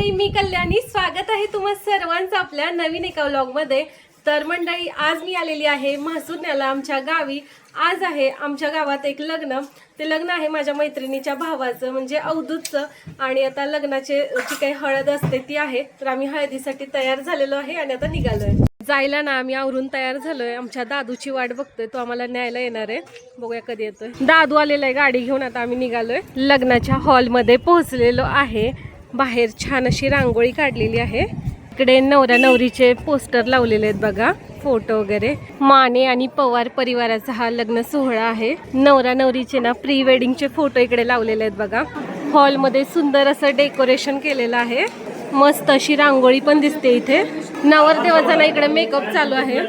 मंडळी, मी कल्याणी. स्वागत आहे तुम्हा सर्वांचं आपल्या नवीन एका व्लॉगमध्ये. तर मंडळी, आज मी आलेली आहे म्हसुरण्याला, आमच्या गावी. आज आहे आमच्या गावात एक लग्न. ते लग्न आहे माझ्या मैत्रिणीच्या भावाचं, म्हणजे अवधूतचं. आणि आता लग्नाची जी काही हळद असते ती आहे. तर आम्ही हळदीसाठी तयार झालेलो आहे आणि आता निघालोय जायला ना. आम्ही आवरून तयार झालोय. आमच्या दादूची वाट बघतोय, तो आम्हाला न्यायला येणार आहे. बघूया कधी येतोय. दादू आलेला आहे गाडी घेऊन. आता आम्ही निघालोय. लग्नाच्या हॉलमध्ये पोहोचलेलो आहे. बाहेर छान अशी रांगोळी काढलेली आहे. इकडे नवरा नवरीचे पोस्टर लावलेले आहेत बघा, फोटो वगैरे. माने आणि पवार परिवाराचा हा लग्न सोहळा आहे. नवरा नवरीचे ना प्री वेडिंगचे फोटो इकडे लावलेले आहेत बघा. हॉलमध्ये सुंदर असं डेकोरेशन केलेलं आहे. मस्त अशी रांगोळी पण दिसते इथे. नवरदेवाचा ना इकडे मेकअप चालू आहे.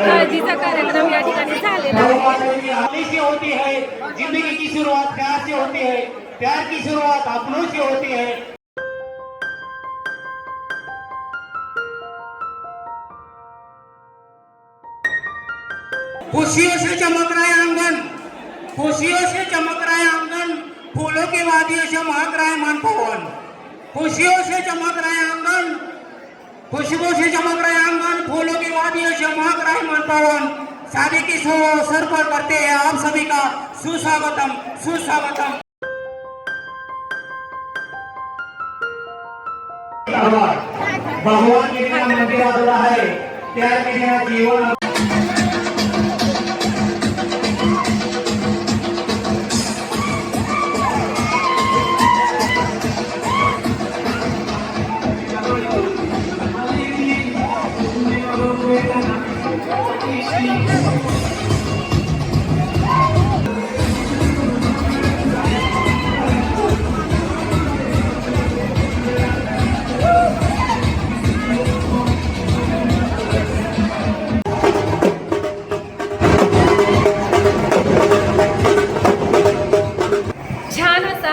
हळदीचा कार्यक्रम या ठिकाणी झालेला आहे. होती है जिंदगी की शुरुआत प्यार से होती है, प्यार की शुरुआत अपनों से होती है. खुशियों से चमक रहा है आंगन, खुशियों से चमक रहा है आंगन, फूलों की वादियों से महक रहा है मन पवन. खुशियों से चमक रहा है आंगन, खुशबू से चमक रहे आंगन, फूलों की वादियों से महक रहे मन पवन. शादी की अवसर पर करते हैं आप सभी का सुस्वागतम सुस्वागतम. भगवान के मंदिर आला है त्यार के जीवन.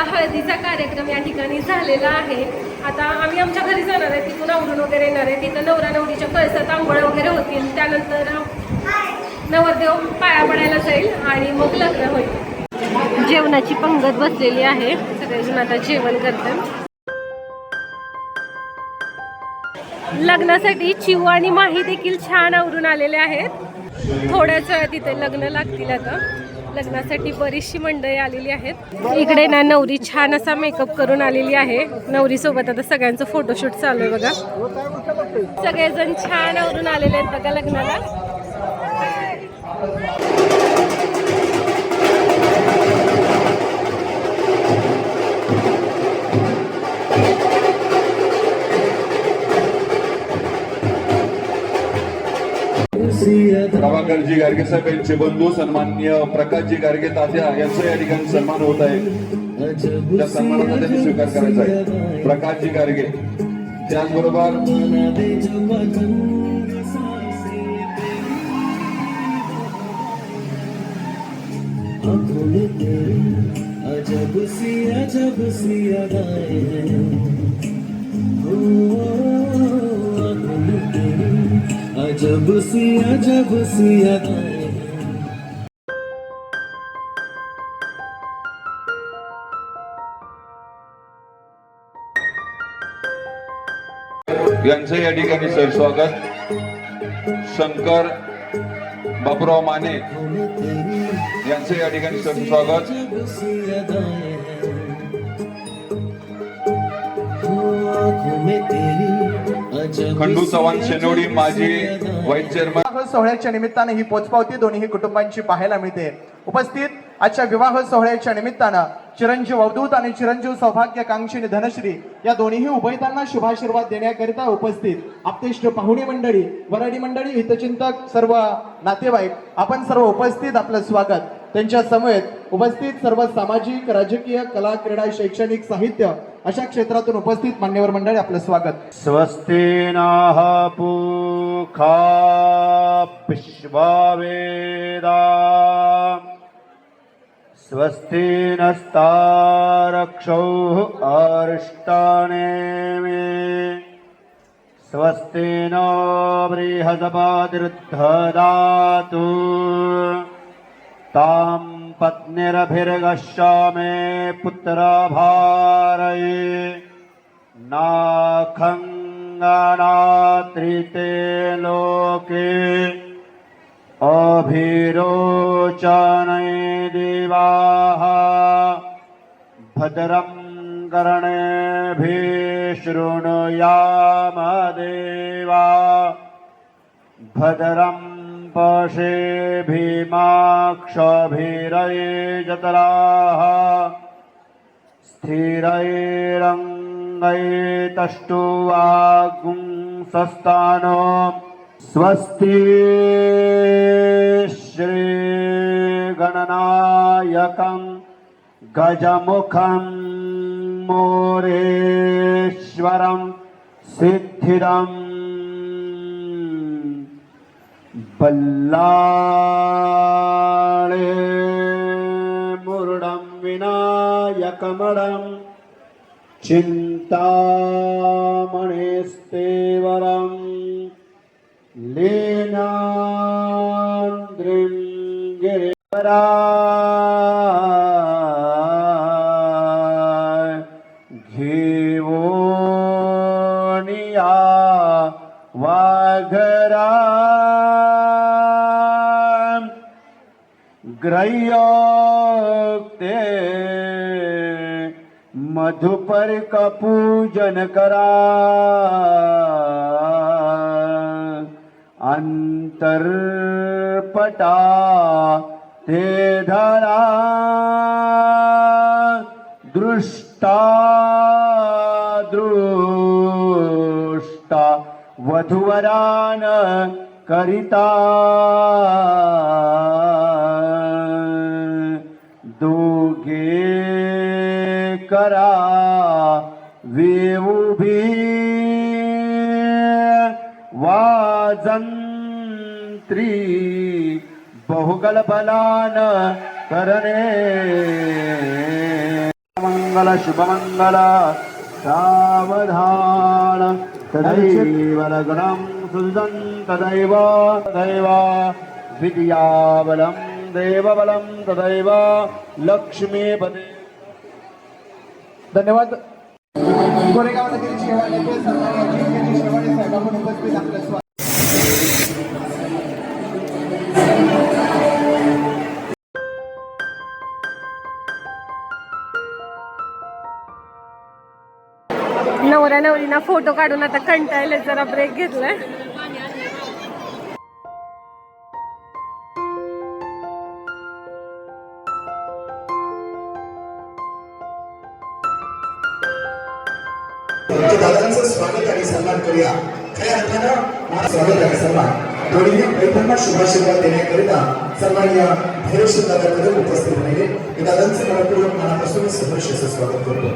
हळदीचा कार्यक्रम या ठिकाणी झालेला आहे. आता आम्ही आमच्या घरी जाणार आहे. तिथून आवरून वगैरे येणार आहे. तिथं नवरा नवरीच्या कळसात आंघोळ वगैरे होतील. त्यानंतर नवरदेव पाया पडायला जाईल आणि मग लग्न होईल. जेवणाची पंगत बसलेली आहे. सगळेजण आता जेवण करतात. लग्नासाठी चिऊ आणि माही देखील छान आवरून आलेले आहेत. थोड्याच वेळात तिथे लग्न लागतील. आता लग्नासाठी बरीचशी मंडळी आलेली आहेत. इकडे ना नवरी छान असा मेकअप करून आलेली आहे. नवरी सोबत आता सगळ्यांचं फोटोशूट चालू आहे बघा. सगळेजण छान आवरून आलेले आहेत बघा लग्नाला. प्रभाकरजी गाडगे साहेब यांचे बंधू सन्माननीय प्रकाशजी गाडगे तात्या यांचा या ठिकाणी सन्मान होत आहे. त्या सन्मानाचा त्यांनी स्वीकार करायचा आहे. प्रकाशजी गाडगे त्याचबरोबर अजब सी अदाएं हैं, अजब सी अदाएं. यांचं या ठिकाणी सर स्वागत. शंकर बाबुराव माने यांचं या ठिकाणी सर स्वागत. खंडू चव्हाण शेनोडी माजी व्हाईस चेअरमन. सोहळ्याच्या निमित्ताने ही पोचपावती दोन्ही कुटुंबांची पाहायला मिळते. उपस्थित आजच्या विवाह सोहळ्याच्या निमित्तानं चिरंजीव अवधूत आणि चिरंजीव सौभाग्यकांक्षी धनश्री या दोन्ही उभयतांना शुभाशीर्वाद देण्याकरिता उपस्थित आपतेष्ट पाहुणे मंडळी, वराडी मंडळी, हितचिंतक, सर्व नातेवाईक, आपण सर्व उपस्थित आपलं स्वागत. त्यांच्या समवेत उपस्थित सर्व सामाजिक, राजकीय, कला, क्रीडा, शैक्षणिक, साहित्य अशा क्षेत्रातून उपस्थित मान्यवर मंडळी आपलं स्वागत. स्वस्ति नः पूषा विश्ववेदा स्वस्ति नस्तारक्षौ अरिष्टानेमि स्वस्ति नो बृहस्पतिर्दधातु तां पत्नीरभिर्गश्यामे पुत्रभारये नाखङ्गनात्रिते लोके अभिरोचने देवाः भद्रं कर्णेभिः शृणुयाम देवा भद्रं पशेभिमाक्षभिरयजतराः स्थिरैरङ्गैतष्टुवागुंसस्तानो स्वस्ति श्रीगणनायकं गजमुखं मोरेश्वरं सिद्धिदं बल्लाळे मुरुडं विनायकमणं चिन्तामणिस्तेवरं लीनान्द्रिं गिरिवराय घेवोनिया वाघरा ग्रह्योक्ते मधुपर्क पूजन करा अंतर्पटा ते धरा दृष्टा दृष्टा वधुवरान करिता दोघे करा वेऊभी वाजंत्री बहुगल बलान करणे मंगल शुभमंगल सावधान तदैव लग्नं सुदं तदैव तदैव विद्याबलं देवबलं तदैव लक्ष्मीपदे. धन्यवाद. गोरेगाव नगरी शेवाळ्याचे सन्माननीय जिल्ह्याचे शेवाळे साहेब आपण उपस्थित आपलं स्वागत. नवऱ्या नवरीना फोटो काढून आता कंटाळले, जरा ब्रेक घेतलाय. दादांचं स्वागत आणि सन्मान करूया. खऱ्या अर्थानं स्वागत आणि सन्मान दोन्ही पैठणला शुभाशीर्वाद देण्याकरिता सन्माननीय भैरवशंकर दादा उपस्थित राहिले. दादांचं मनपूर्वक मनापासून सहर्ष स्वागत करतो.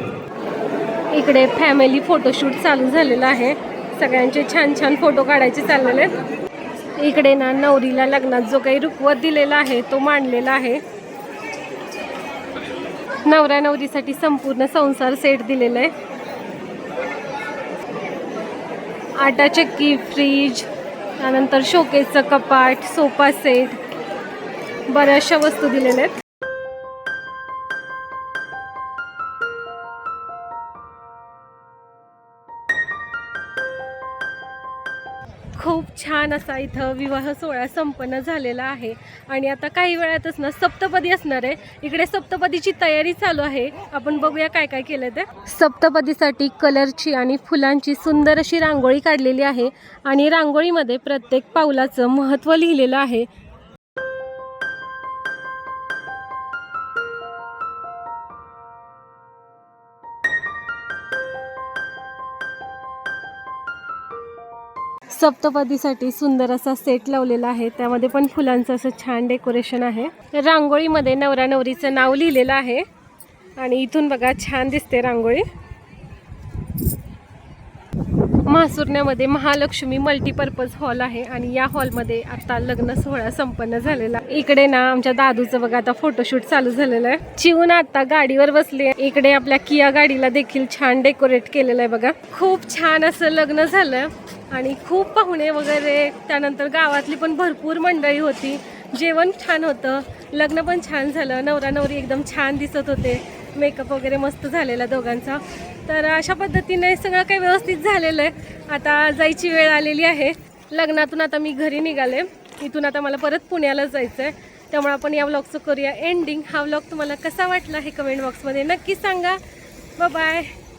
इकडे फॅमिली फोटोशूट चालू झालेला आहे. सगळ्यांचे छान छान फोटो काढायचे चाललेले आहेत. इकडे ना नवरीला लग्नात जो काही रुखवत दिलेला आहे तो मांडलेला आहे. नवऱ्या नवरीसाठी संपूर्ण संसार सेट दिलेला आहे. आटा चक्की, फ्रीज, त्यानंतर शोकेसचं कपाट, सोफा सेट, बऱ्याचशा वस्तू दिलेल्या आहेत. खूप छान असा इथं विवाह सोहळा संपन्न झालेला आहे आणि आता काही वेळातच ना सप्तपदी असणार आहे. इकडे सप्तपदीची तयारी चालू आहे. आपण बघूया काय काय केलं ते. सप्तपदीसाठी कलरची आणि फुलांची सुंदर अशी रांगोळी काढलेली आहे आणि रांगोळीमध्ये प्रत्येक पाऊलाचं महत्त्व लिहिलेलं आहे. सप्तपदीसाठी सुंदर असा सेट लावलेला आहे. त्यामध्ये पण फुलांचं असं छान डेकोरेशन आहे. रांगोळीमध्ये नवरा नवरीचं नाव लिहिलेलं आहे आणि इथून बघा छान दिसते रांगोळी. महासुरण्यामध्ये महालक्ष्मी मल्टीपर्पज हॉल आहे आणि या हॉलमध्ये आता लग्न सोहळा संपन्न झालेला. इकडे ना आमच्या दादूचं बघा आता फोटोशूट चालू झालेलं आहे. चिवून आता गाडीवर बसली. इकडे आपल्या किया गाडीला देखील छान डेकोरेट केलेलं आहे बघा. खूप छान असं लग्न झालं आणि खूप पाहुणे वगैरे, त्यानंतर गावातली पण भरपूर मंडळी होती. जेवण छान होतं, लग्न पण छान झालं. नवरा नवरी एकदम छान दिसत होते. मेकअप वगैरे मस्त झालेला दोघांचा. तर अशा पद्धतीने सगळं काही व्यवस्थित झालेलं आहे. आता जायची वेळ आलेली आहे. लग्नातून आता मी घरी निघाले. इथून आता मला परत पुण्याला जायचं आहे. त्यामुळे आपण या व्लॉगचं करूया एंडिंग. हा व्लॉग तुम्हाला कसा वाटला हे कमेंट बॉक्समध्ये नक्की सांगा. बाय.